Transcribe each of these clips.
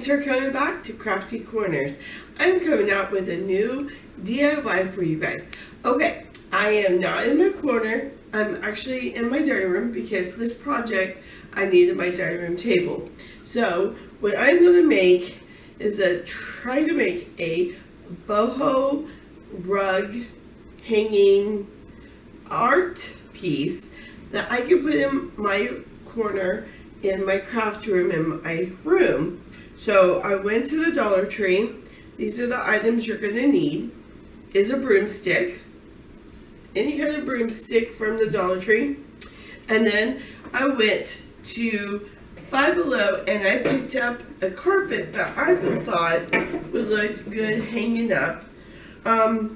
for coming back to Crafty Corners. I'm coming out with a new DIY for you guys. Okay, I am not in my corner. I'm actually in my dining room because this project I needed my dining room table. So what I'm going to make is try to make a boho rug hanging art piece that I can put in my corner in my craft room in my room. So I went to the Dollar Tree. These are the items you're going to need. Is a broomstick, any kind of broomstick from the Dollar Tree. And then I went to Five Below and I picked up a carpet that I thought would look good hanging up. I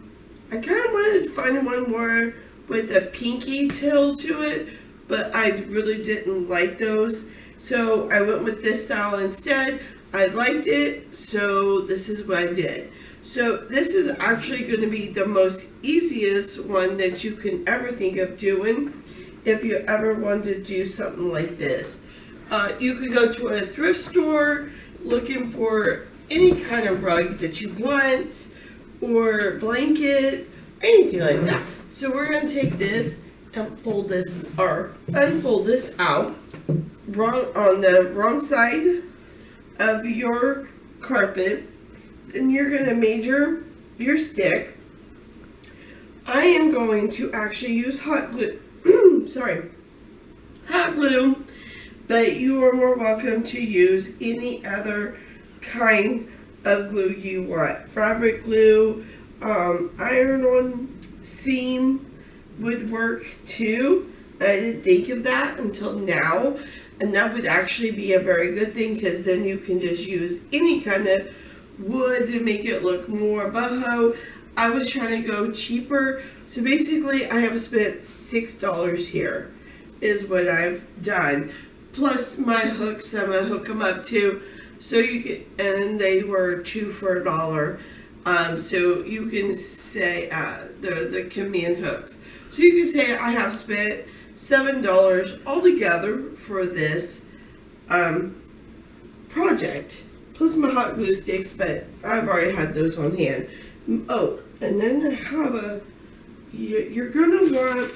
kind of wanted to find one more with a pinky tail to it, but I really didn't like those. So I went with this style instead. I liked it, so this is what I did. So this is actually going to be the most easiest one that you can ever think of doing if you ever want to do something like this. You could go to a thrift store looking for any kind of rug that you want, or blanket, anything like that. So we're going to take this and fold this or unfold this out on the wrong side of your carpet, and you're going to measure your stick. I am going to actually use hot glue hot glue, but you are more welcome to use any other kind of glue you want. Fabric glue, iron-on seam would work too. I didn't think of that until now, and that would actually be a very good thing, because then you can just use any kind of wood to make it look more boho. I was trying to go cheaper, so basically I have spent $6 here is what I've done, plus my hooks. I'm gonna hook them up too, so you can, and they were 2 for $1. So you can say the command hooks. So you can say I have spent $7 altogether for this project, plus my hot glue sticks, but I've already had those on hand. Oh, and then I have you're gonna want,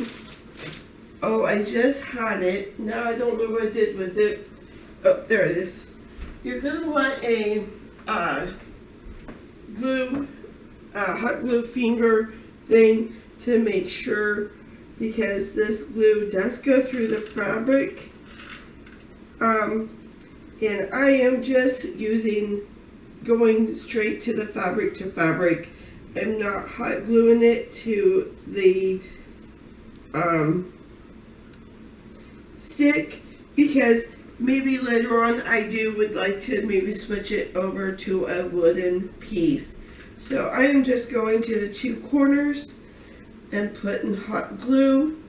oh, I just had it, now I don't know what I did with it. Oh, there it is. You're gonna want a hot glue finger thing to make sure, because this glue does go through the fabric. And I am just going straight to the fabric to fabric. I'm not hot gluing it to the stick, because maybe later on I would like to maybe switch it over to a wooden piece. So I am just going to the 2 corners and putting hot glue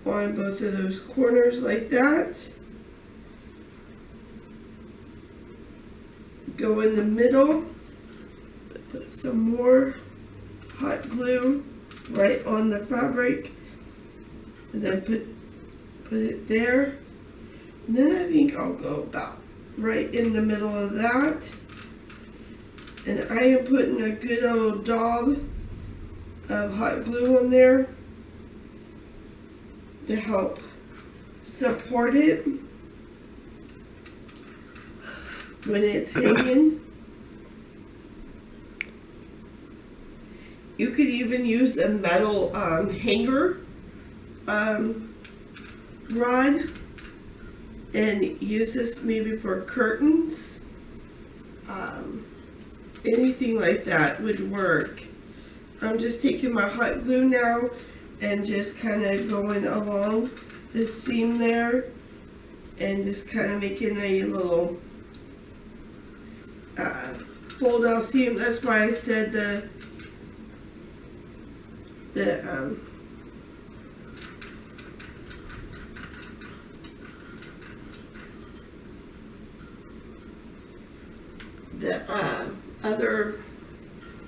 on both of those corners like that. Go in the middle, put some more hot glue right on the fabric, and then put it there. And then I think I'll go about right in the middle of that. And I am putting a good old daub of hot glue on there to help support it when it's hanging. You could even use a metal hanger rod and use this maybe for curtains. Anything like that would work. I'm just taking my hot glue now and just kind of going along this seam there and just kind of making a little fold out seam. That's why I said the other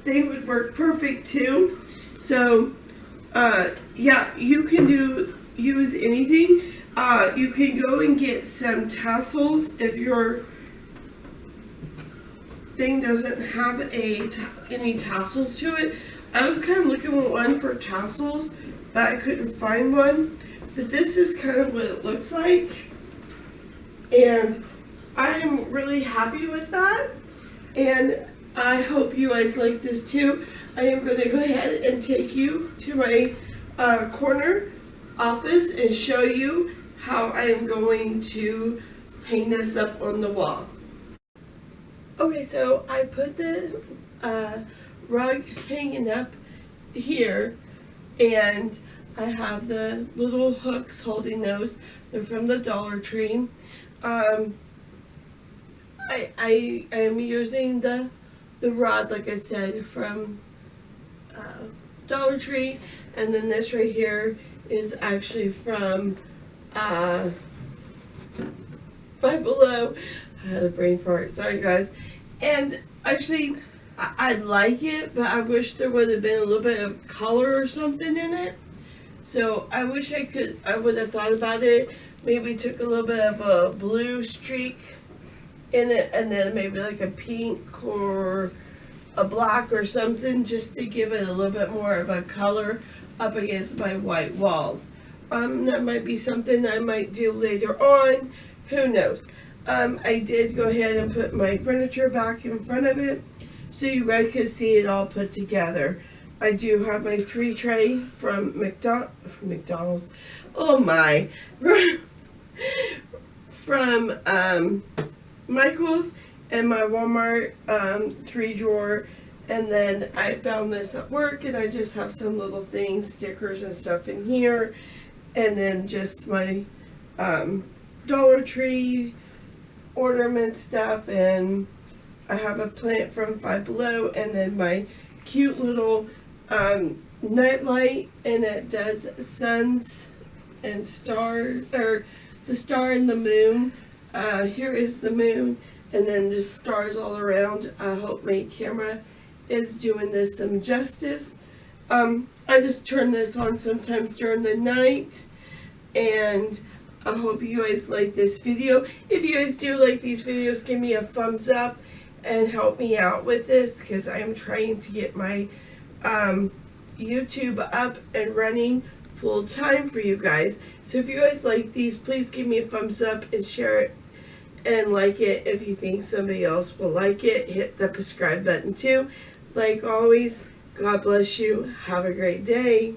thing would work perfect too. So yeah, you can use anything. You can go and get some tassels if you're thing doesn't have any tassels to it. I was kind of looking for one for tassels, but I couldn't find one. But this is kind of what it looks like, and I'm really happy with that, and I hope you guys like this too. I am going to go ahead and take you to my corner office and show you how I am going to hang this up on the wall. Okay, so I put the rug hanging up here, and I have the little hooks holding those. They're from the Dollar Tree. I am using the rod, like I said, from Dollar Tree, and then this right here is actually from Five Below. I had a brain fart, sorry guys. And actually, I like it, but I wish there would have been a little bit of color or something in it. So I wish I would have thought about it. Maybe took a little bit of a blue streak in it, and then maybe like a pink or a black or something, just to give it a little bit more of a color up against my white walls. That might be something I might do later on. Who knows? I did go ahead and put my furniture back in front of it so you guys can see it all put together. I do have my 3 tray from McDonald's. Oh my. From Michael's and my Walmart 3 drawer. And then I found this at work, and I just have some little things, stickers and stuff in here. And then just my Dollar Tree ornament stuff, and I have a plant from Five Below, and then my cute little night light, and it does suns and stars, or the star and the moon. Here is the moon, and then just stars all around. I hope my camera is doing this some justice. I just turn this on sometimes during the night, and I hope you guys like this video. If you guys do like these videos, give me a thumbs up and help me out with this, because I am trying to get my YouTube up and running full time for you guys. So if you guys like these, please give me a thumbs up and share it and like it. If you think somebody else will like it, hit the subscribe button too. Like always, God bless you. Have a great day.